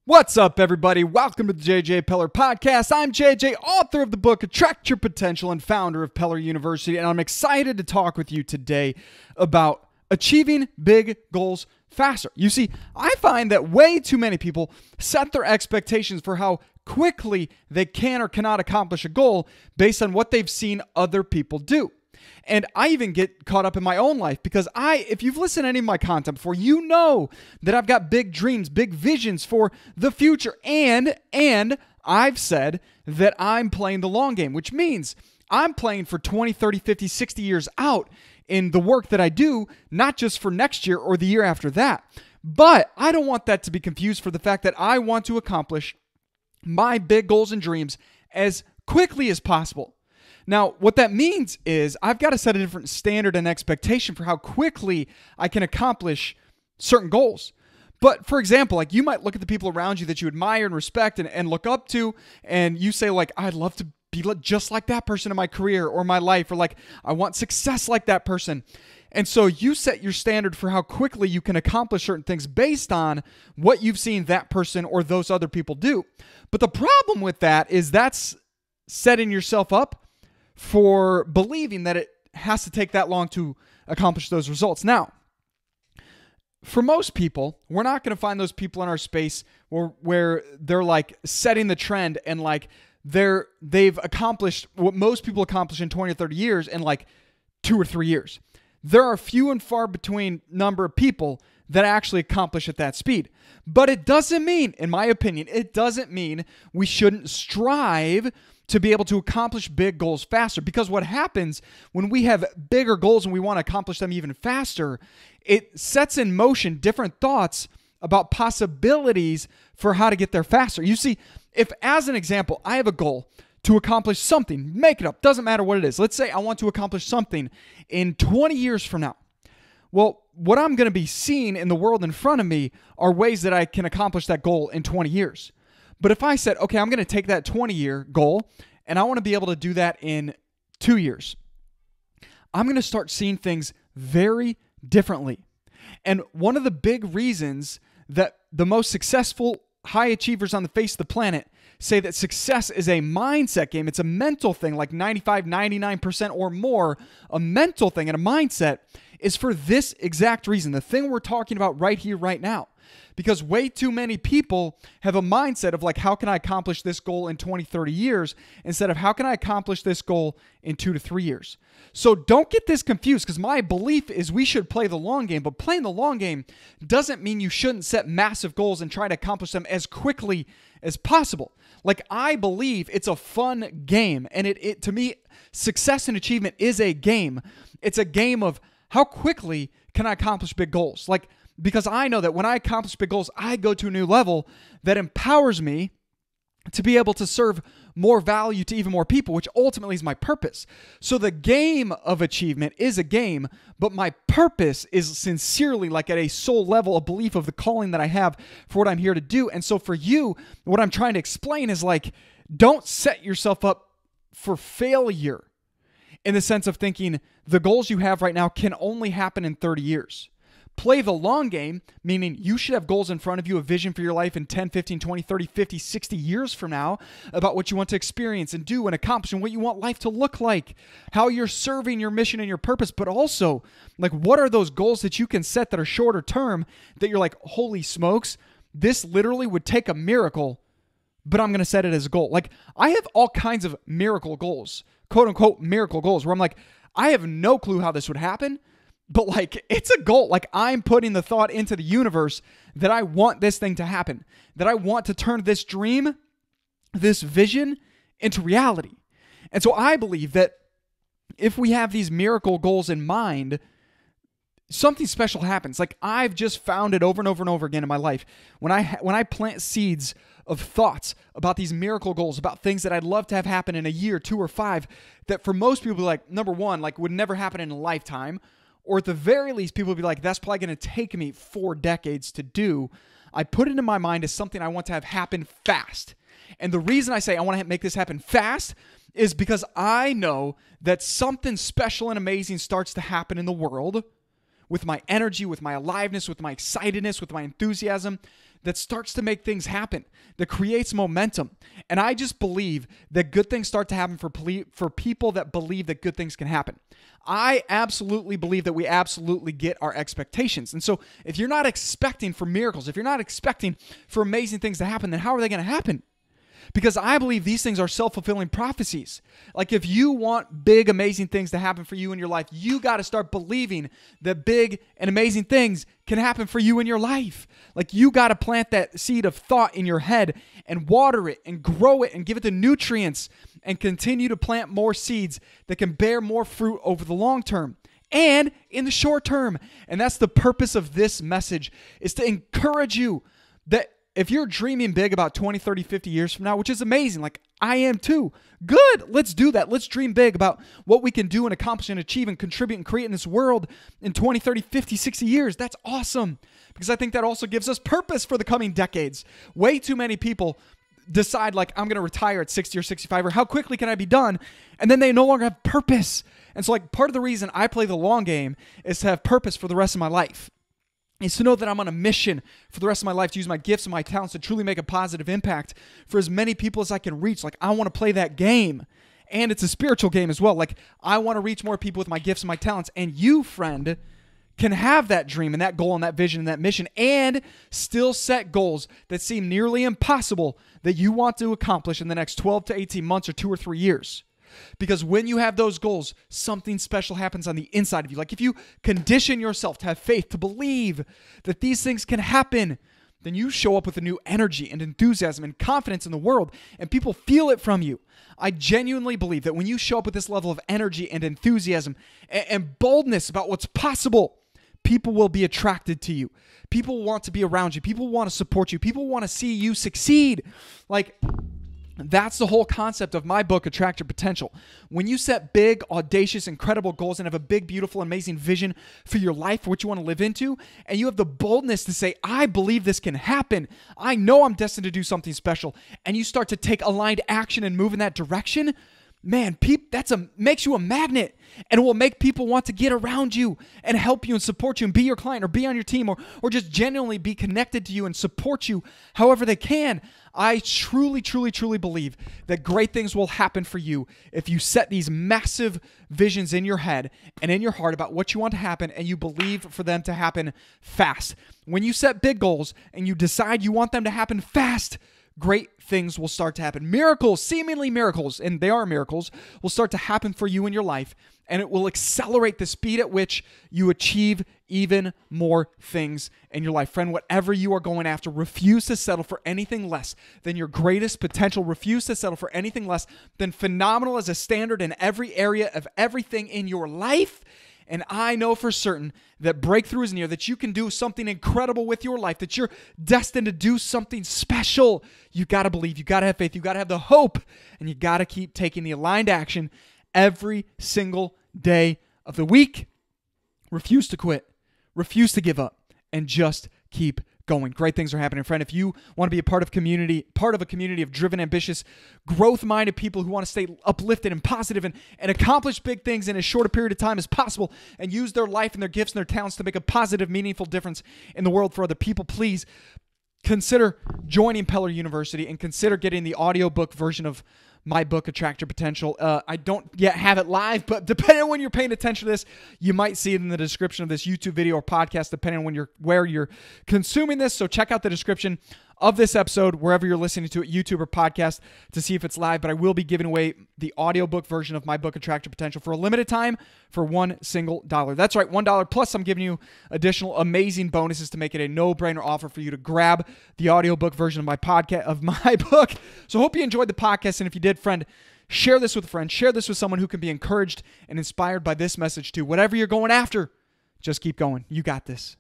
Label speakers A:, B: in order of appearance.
A: What's up, everybody? Welcome to the JJ Peller Podcast. I'm JJ, author of the book Attract Your Potential and founder of Peller University, and I'm excited to talk with you today about achieving big goals faster. You see, I find that way too many people set their expectations for how quickly they can or cannot accomplish a goal based on what they've seen other people do. And I even get caught up in my own life because if you've listened to any of my content before, you know that I've got big dreams, big visions for the future. And I've said that I'm playing the long game, which means I'm playing for 20, 30, 50, 60 years out in the work that I do, not just for next year or the year after that. But I don't want that to be confused for the fact that I want to accomplish my big goals and dreams as quickly as possible. Now, what that means is I've got to set a different standard and expectation for how quickly I can accomplish certain goals. But for example, like you might look at the people around you that you admire and respect and look up to, and you say like, I'd love to be just like that person in my career or my life, or like, I want success like that person. And so you set your standard for how quickly you can accomplish certain things based on what you've seen that person or those other people do. But the problem with that is that's setting yourself up for believing that it has to take that long to accomplish those results. Now, for most people, we're not going to find those people in our space where they're like setting the trend and like they've accomplished what most people accomplish in 20 or 30 years in like 2 or 3 years. There are few and far between number of people that actually accomplish at that speed. But it doesn't mean, in my opinion, it doesn't mean we shouldn't strive to be able to accomplish big goals faster. Because what happens when we have bigger goals and we want to accomplish them even faster, it sets in motion different thoughts about possibilities for how to get there faster. You see, if as an example, I have a goal to accomplish something, make it up, doesn't matter what it is. Let's say I want to accomplish something in 20 years from now. Well, what I'm going to be seeing in the world in front of me are ways that I can accomplish that goal in 20 years. But if I said, okay, I'm going to take that 20-year goal and I want to be able to do that in 2 years, I'm going to start seeing things very differently. And one of the big reasons that the most successful high achievers on the face of the planet say that success is a mindset game, it's a mental thing, like 95, 99% or more, a mental thing and a mindset, is for this exact reason, the thing we're talking about right here, right now. Because way too many people have a mindset of like, how can I accomplish this goal in 20, 30 years instead of how can I accomplish this goal in 2 to 3 years? So don't get this confused, because my belief is we should play the long game, but playing the long game doesn't mean you shouldn't set massive goals and try to accomplish them as quickly as possible. Like, I believe it's a fun game, and it to me, success and achievement is a game. It's a game of how quickly can I accomplish big goals? Like, because I know that when I accomplish big goals, I go to a new level that empowers me to be able to serve more value to even more people, which ultimately is my purpose. So the game of achievement is a game, but my purpose is sincerely, like at a soul level, a belief of the calling that I have for what I'm here to do. And so for you, what I'm trying to explain is like, don't set yourself up for failure in the sense of thinking the goals you have right now can only happen in 30 years. Play the long game, meaning you should have goals in front of you, a vision for your life in 10, 15, 20, 30, 50, 60 years from now about what you want to experience and do and accomplish and what you want life to look like, how you're serving your mission and your purpose, but also like what are those goals that you can set that are shorter term that you're like, holy smokes, this literally would take a miracle, but I'm going to set it as a goal. Like I have all kinds of miracle goals, quote unquote miracle goals, where I'm like, I have no clue how this would happen. But like, it's a goal. Like I'm putting the thought into the universe that I want this thing to happen, that I want to turn this dream, this vision into reality. And so I believe that if we have these miracle goals in mind, something special happens. Like I've just found it over and over and over again in my life. When I plant seeds of thoughts about these miracle goals, about things that I'd love to have happen in a year, 2 or 5, that for most people, like number one, like would never happen in a lifetime. Or at the very least, people would be like, that's probably going to take me 4 decades to do. I put it in my mind as something I want to have happen fast. And the reason I say I want to make this happen fast is because I know that something special and amazing starts to happen in the world with my energy, with my aliveness, with my excitedness, with my enthusiasm, that starts to make things happen, that creates momentum. And I just believe that good things start to happen for people that believe that good things can happen. I absolutely believe that we absolutely get our expectations. And so if you're not expecting for miracles, if you're not expecting for amazing things to happen, then how are they going to happen? Because I believe these things are self-fulfilling prophecies. Like if you want big, amazing things to happen for you in your life, you got to start believing that big and amazing things can happen for you in your life. Like you got to plant that seed of thought in your head and water it and grow it and give it the nutrients and continue to plant more seeds that can bear more fruit over the long term and in the short term. And that's the purpose of this message, is to encourage you that if you're dreaming big about 20, 30, 50 years from now, which is amazing, like I am too, good, let's do that. Let's dream big about what we can do and accomplish and achieve and contribute and create in this world in 20, 30, 50, 60 years. That's awesome, because I think that also gives us purpose for the coming decades. Way too many people decide like, I'm going to retire at 60 or 65, or how quickly can I be done? And then they no longer have purpose. And so like part of the reason I play the long game is to have purpose for the rest of my life. Is to know that I'm on a mission for the rest of my life to use my gifts and my talents to truly make a positive impact for as many people as I can reach. Like I want to play that game. And it's a spiritual game as well. Like I want to reach more people with my gifts and my talents. And you, friend, can have that dream and that goal and that vision and that mission and still set goals that seem nearly impossible that you want to accomplish in the next 12 to 18 months or 2 or 3 years. Because when you have those goals, something special happens on the inside of you. Like if you condition yourself to have faith, to believe that these things can happen, then you show up with a new energy and enthusiasm and confidence in the world, and people feel it from you. I genuinely believe that when you show up with this level of energy and enthusiasm and boldness about what's possible, people will be attracted to you. People want to be around you. People want to support you. People want to see you succeed. Like, that's the whole concept of my book, Attract Your Potential. When you set big, audacious, incredible goals and have a big, beautiful, amazing vision for your life, for what you want to live into, and you have the boldness to say, I believe this can happen. I know I'm destined to do something special. And you start to take aligned action and move in that direction, man, makes you a magnet, and it will make people want to get around you and help you and support you and be your client or be on your team or just genuinely be connected to you and support you however they can. I truly, truly, truly believe that great things will happen for you if you set these massive visions in your head and in your heart about what you want to happen, and you believe for them to happen fast. When you set big goals and you decide you want them to happen fast, great things will start to happen. Miracles, seemingly miracles, and they are miracles, will start to happen for you in your life, and it will accelerate the speed at which you achieve even more things in your life. Friend, whatever you are going after, refuse to settle for anything less than your greatest potential. Refuse to settle for anything less than phenomenal as a standard in every area of everything in your life. And I know for certain that breakthrough is near, that you can do something incredible with your life, that you're destined to do something special. You got to believe, you got to have faith, you got to have the hope, and you got to keep taking the aligned action every single day of the week. Refuse to quit, refuse to give up, and just keep going. Great things are happening, friend. If you want to be a part of a community of driven, ambitious, growth-minded people who want to stay uplifted and positive and accomplish big things in as short a period of time as possible and use their life and their gifts and their talents to make a positive, meaningful difference in the world for other people, please consider joining Peller University and consider getting the audiobook version of my book, Attract Your Potential. I don't yet have it live, but depending on when you're paying attention to this, you might see it in the description of this YouTube video or podcast, depending on where you're consuming this. So check out the description of this episode, wherever you're listening to it, YouTube or podcast, to see if it's live. But I will be giving away the audiobook version of my book, Attract Your Potential, for a limited time for $1 single. That's right, $1. Plus, I'm giving you additional amazing bonuses to make it a no-brainer offer for you to grab the audiobook version of my podcast, of my book. So hope you enjoyed the podcast. And if you did, friend, share this with a friend. Share this with someone who can be encouraged and inspired by this message too. Whatever you're going after, just keep going. You got this.